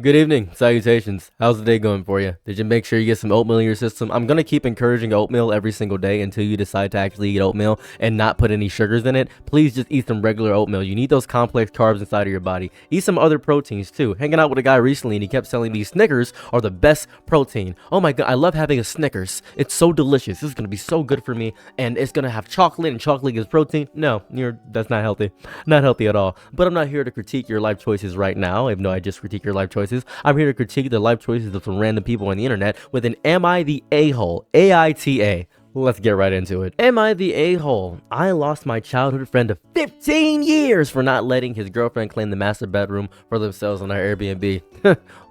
Good evening, salutations. How's the day going for you? Did you make sure you get some oatmeal in your system? I'm gonna keep encouraging oatmeal every single day until you decide to actually eat oatmeal and not put any sugars in it. Please just eat some regular oatmeal. You need those complex carbs inside of your body. Eat some other proteins too. Hanging out with a guy recently and he kept telling me Snickers are the best protein. Oh my god, I love having a Snickers. It's so delicious. This is gonna be so good for me, and it's gonna have chocolate, and chocolate gives protein. No, that's not healthy. Not healthy at all. But I'm not here to critique your life choices right now, even though I just critique your life choices. I'm here to critique the life choices of some random people on the internet with an Am I the A-hole? AITA. Let's get right into it. Am I the a-hole? I lost my childhood friend of 15 years for not letting his girlfriend claim the master bedroom for themselves on our Airbnb.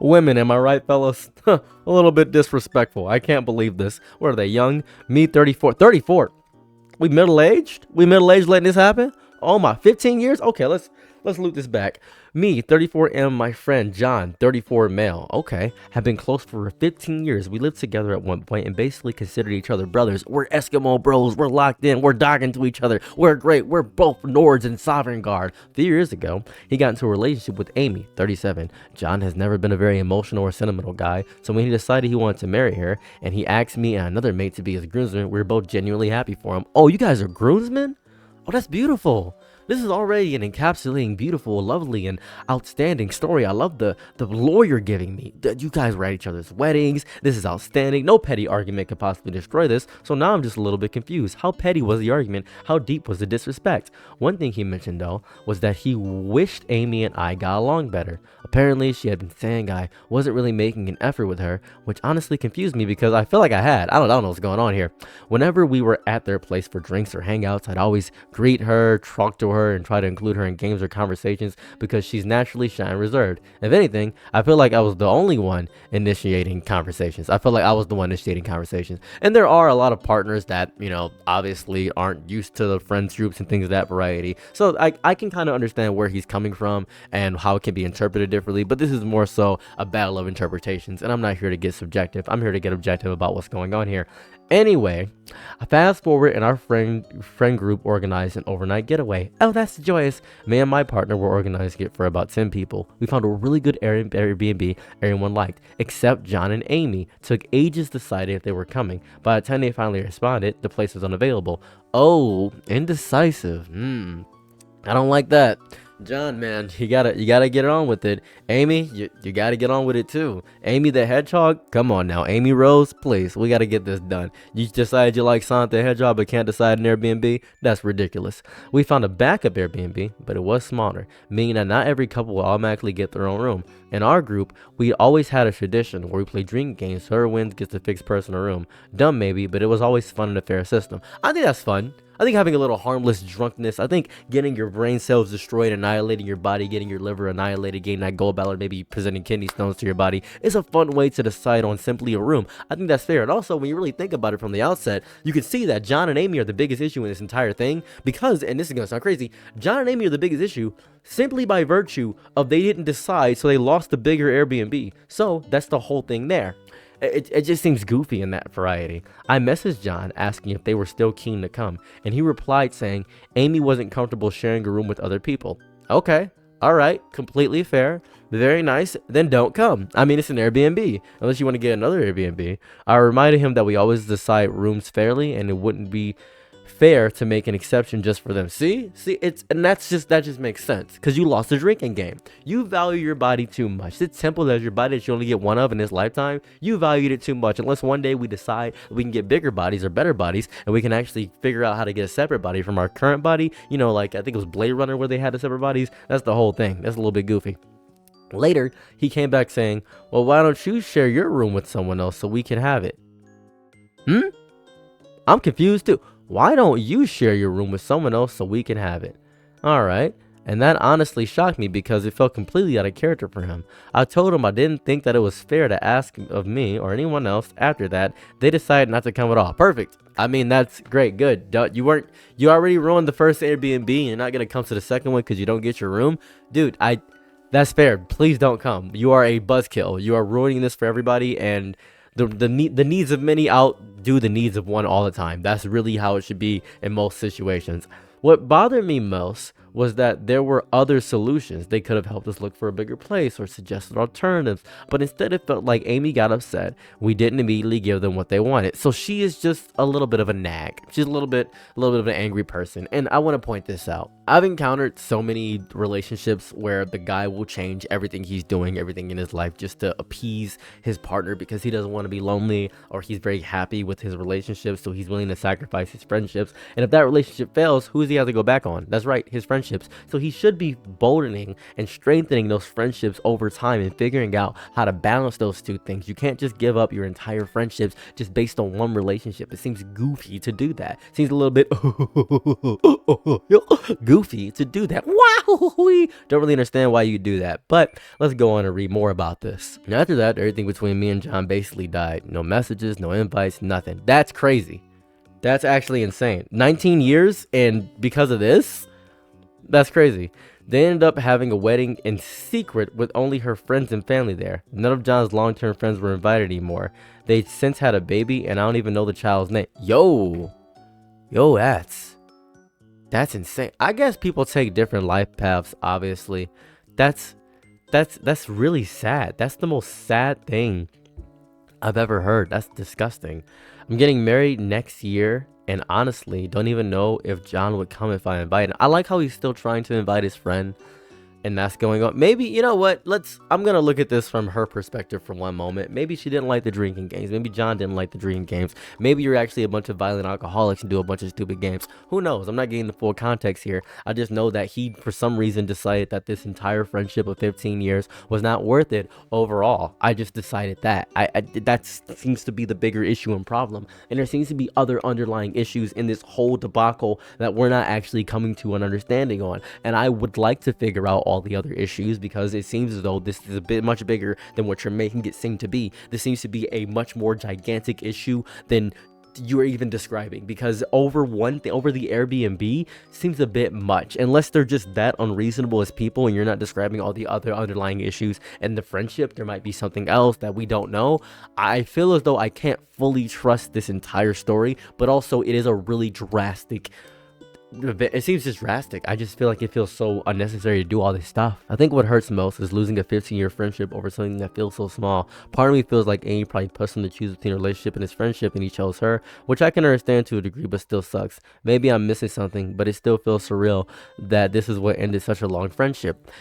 Women, am I right, fellas? A little bit disrespectful. I can't believe this. What are they, young? Me, 34. 34? We middle-aged? We middle-aged letting this happen? Oh my, 15 years? Okay, let's loop this back. Me, 34, and my friend John, 34, male. Okay, have been close for 15 years. We lived together at one point and basically considered each other brothers. We're Eskimo bros. We're locked in. We're dogging to each other. We're great. We're both Nords and Sovereign Guard. A few years ago, he got into a relationship with Amy, 37. John has never been a very emotional or sentimental guy, so when he decided he wanted to marry her, and he asked me and another mate to be his groomsmen, we were both genuinely happy for him. Oh, you guys are groomsmen? Oh, that's beautiful. This is already an encapsulating, beautiful, lovely, and outstanding story. I love the lore you're giving me. You guys were at each other's weddings. This is outstanding. No petty argument could possibly destroy this. So now I'm just a little bit confused. How petty was the argument? How deep was the disrespect? One thing he mentioned, though, was that he wished Amy and I got along better. Apparently, she had been saying I wasn't really making an effort with her, which honestly confused me because I feel like I had. I don't know what's going on here. Whenever we were at their place for drinks or hangouts, I'd always greet her, talk to her, and try to include her in games or conversations because she's naturally shy and reserved. If anything, I feel like I was the only one initiating conversations. I feel like I was the one initiating conversations. And there are a lot of partners that, obviously aren't used to the friends groups and things of that variety. So I can kind of understand where he's coming from and how it can be interpreted differently, but this is more so a battle of interpretations, and I'm not here to get subjective. I'm here to get objective about what's going on here. Anyway, fast forward and our friend group organized an overnight getaway. Oh, that's joyous. Me and my partner were organizing it for about 10 people. We found a really good Airbnb everyone liked, except John and Amy. Took ages deciding if they were coming. By the time they finally responded, the place was unavailable. Oh, indecisive. I don't like that. John, man, you gotta get on with it. Amy, you gotta get on with it too. Amy the Hedgehog, come on now. Amy Rose, please, we gotta get this done. You decided you like Sonic the Hedgehog but can't decide an Airbnb? That's ridiculous. We found a backup Airbnb, but it was smaller, meaning that not every couple will automatically get their own room. In our group, we always had a tradition where we play drinking games, so whoever wins gets a fixed personal room. Dumb maybe, but it was always fun and a fair system. I think that's fun. I think having a little harmless drunkenness, I think getting your brain cells destroyed, annihilating your body, getting your liver annihilated, getting that gold ballot, maybe presenting kidney stones to your body is a fun way to decide on simply a room. I think that's fair. And also, when you really think about it from the outset, you can see that John and Amy are the biggest issue in this entire thing because, and this is going to sound crazy, John and Amy are the biggest issue simply by virtue of they didn't decide, so they lost the bigger Airbnb. So that's the whole thing there. It just seems goofy in that variety. I messaged John asking if they were still keen to come, and he replied saying Amy wasn't comfortable sharing a room with other people. Okay, alright, completely fair, very nice, then don't come. I mean, it's an Airbnb, unless you want to get another Airbnb. I reminded him that we always decide rooms fairly, and it wouldn't be fair to make an exception just for them. See, that just makes sense because you lost the drinking game. You value your body too much. It's simple as your body that you only get one of in this lifetime. You valued it too much. Unless one day we decide we can get bigger bodies or better bodies, and we can actually figure out how to get a separate body from our current body. Like I think it was Blade Runner where they had the separate bodies. That's the whole thing. That's a little bit goofy. Later, he came back saying, "Well, why don't you share your room with someone else so we can have it?" I'm confused too. Why don't you share your room with someone else so we can have it? Alright, and that honestly shocked me because it felt completely out of character for him. I told him I didn't think that it was fair to ask of me or anyone else. After that, they decided not to come at all. Perfect. I mean, that's great, good. You already ruined the first Airbnb and you're not going to come to the second one because you don't get your room? Dude, that's fair. Please don't come. You are a buzzkill. You are ruining this for everybody, and the needs of many outdo the needs of one all the time. That's really how it should be in most situations. What bothered me most was that there were other solutions. They could have helped us look for a bigger place or suggested alternatives, but instead it felt like Amy got upset. We didn't immediately give them what they wanted. So she is just a little bit of a nag. She's a little bit of an angry person. And I want to point this out. I've encountered so many relationships where the guy will change everything he's doing, everything in his life, just to appease his partner because he doesn't want to be lonely, or he's very happy with his relationship, so he's willing to sacrifice his friendships. And if that relationship fails, who does he have to go back on? That's right, his friendships. So he should be boldening and strengthening those friendships over time and figuring out how to balance those two things. You can't just give up your entire friendships just based on one relationship. It seems goofy to do that. It seems a little bit goofy to do that. Wow, we don't really understand why you do that, but let's go on and read more about this. And after that, everything between me and John basically died. No messages, no invites, nothing. That's crazy. That's actually insane. 19 years, and because of this, that's crazy. They ended up having a wedding in secret with only her friends and family there. None of John's long-term friends were invited anymore. They since had a baby, and I don't even know the child's name. Yo, that's insane. I guess people take different life paths, obviously. That's really sad. That's the most sad thing I've ever heard. That's disgusting. I'm getting married next year, and honestly, don't even know if John would come if I invite him. I like how he's still trying to invite his friend, and that's going on. Maybe, you know what, I'm gonna look at this from her perspective for one moment. Maybe she didn't like the drinking games. Maybe John didn't like the drinking games. Maybe you're actually a bunch of violent alcoholics and do a bunch of stupid games. Who knows? I'm not getting the full context here. I just know that he, for some reason, decided that this entire friendship of 15 years was not worth it overall. I just decided that. That seems to be the bigger issue and problem. And there seems to be other underlying issues in this whole debacle that we're not actually coming to an understanding on. And I would like to figure out all the other issues, because it seems as though this is a bit much bigger than what you're making it seem to be. This seems to be a much more gigantic issue than you're even describing, because over the Airbnb seems a bit much, unless they're just that unreasonable as people and you're not describing all the other underlying issues and the friendship. There might be something else that we don't know. I feel as though I can't fully trust this entire story, but also it is a really drastic. It seems just drastic. I just feel like it feels so unnecessary to do all this stuff. I think what hurts most is losing a 15-year friendship over something that feels so small. Part of me feels like Amy probably pushed him to choose between a relationship and his friendship, and he chose her, which I can understand to a degree, but still sucks. Maybe I'm missing something, but it still feels surreal that this is what ended such a long friendship.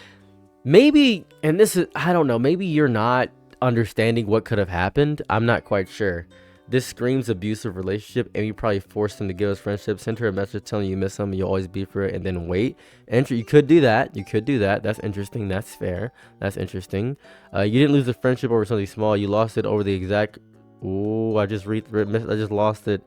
Maybe, and this is, I don't know, maybe you're not understanding what could have happened. I'm not quite sure. This screams abusive relationship. Amy probably forced him to give us friendship, sent her a message telling you miss him, you'll always be for it, and then wait. You could do that. That's interesting. That's fair. That's interesting. You didn't lose the friendship over something small. You lost it over the exact. Ooh, I just lost it.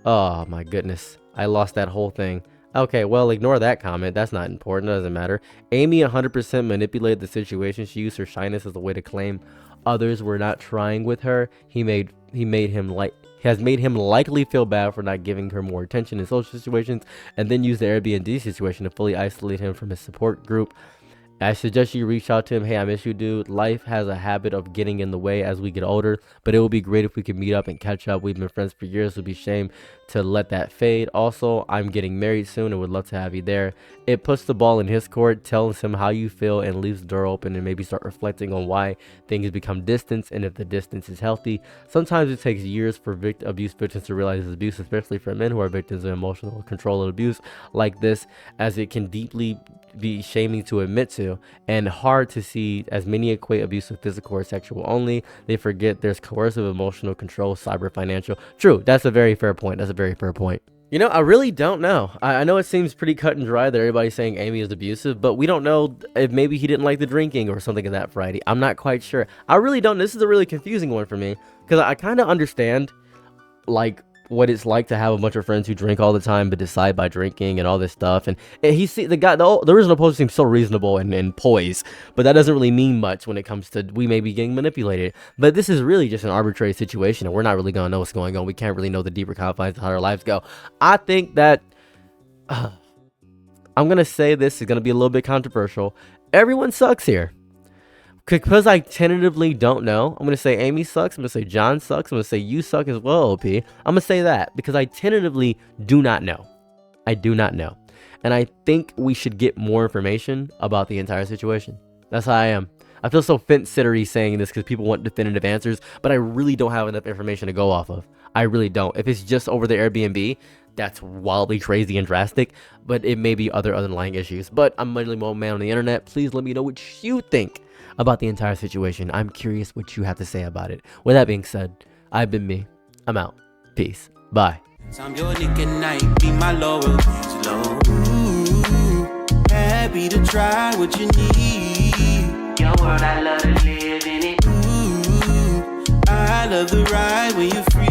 Oh my goodness. I lost that whole thing. Okay, well, ignore that comment. That's not important. It doesn't matter. Amy 100% manipulated the situation. She used her shyness as a way to claim others were not trying with her. He has made him likely feel bad for not giving her more attention in social situations, and then use the Airbnb situation to fully isolate him from his support group. I suggest you reach out to him. Hey, I miss you, dude. Life has a habit of getting in the way as we get older, but it would be great if we could meet up and catch up. We've been friends for years. It would be a shame to let that fade. Also, I'm getting married soon and would love to have you there. It puts the ball in his court, tells him how you feel, and leaves the door open, and maybe start reflecting on why things become distance and if the distance is healthy. Sometimes it takes years for abuse victims to realize it's abuse, especially for men who are victims of emotional control and abuse like this, as it can deeply be shaming to admit to and hard to see, as many equate abuse with physical or sexual only. They forget there's coercive emotional control, cyber, financial. True, that's a very fair point. You know, I really don't know. I know it seems pretty cut and dry that everybody's saying Amy is abusive, but we don't know if maybe he didn't like the drinking or something of that variety. I'm not quite sure. I really don't. This is a really confusing one for me, because I kind of understand like what it's like to have a bunch of friends who drink all the time but decide by drinking and all this stuff. And the original post seems so reasonable and poised, but that doesn't really mean much when it comes to we may be getting manipulated. But this is really just an arbitrary situation, and we're not really gonna know what's going on. We can't really know the deeper confines of how our lives go. I think that I'm gonna say this is gonna be a little bit controversial. Everyone sucks here. Because I tentatively don't know, I'm going to say Amy sucks, I'm going to say John sucks, I'm going to say you suck as well, OP. I'm going to say that because I tentatively do not know. I do not know. And I think we should get more information about the entire situation. That's how I am. I feel so fence-sittery saying this because people want definitive answers, but I really don't have enough information to go off of. I really don't. If it's just over the Airbnb, that's wildly crazy and drastic, but it may be other underlying issues. But I'm literally more man on the internet. Please let me know what you think about the entire situation. I'm curious what you have to say about it. With that being said, I've been me. I'm out. Peace. Bye. I'm your Nick and Night, be my Laurel, happy to try what you need. Your world, I love to live in it. I love the ride when you're free.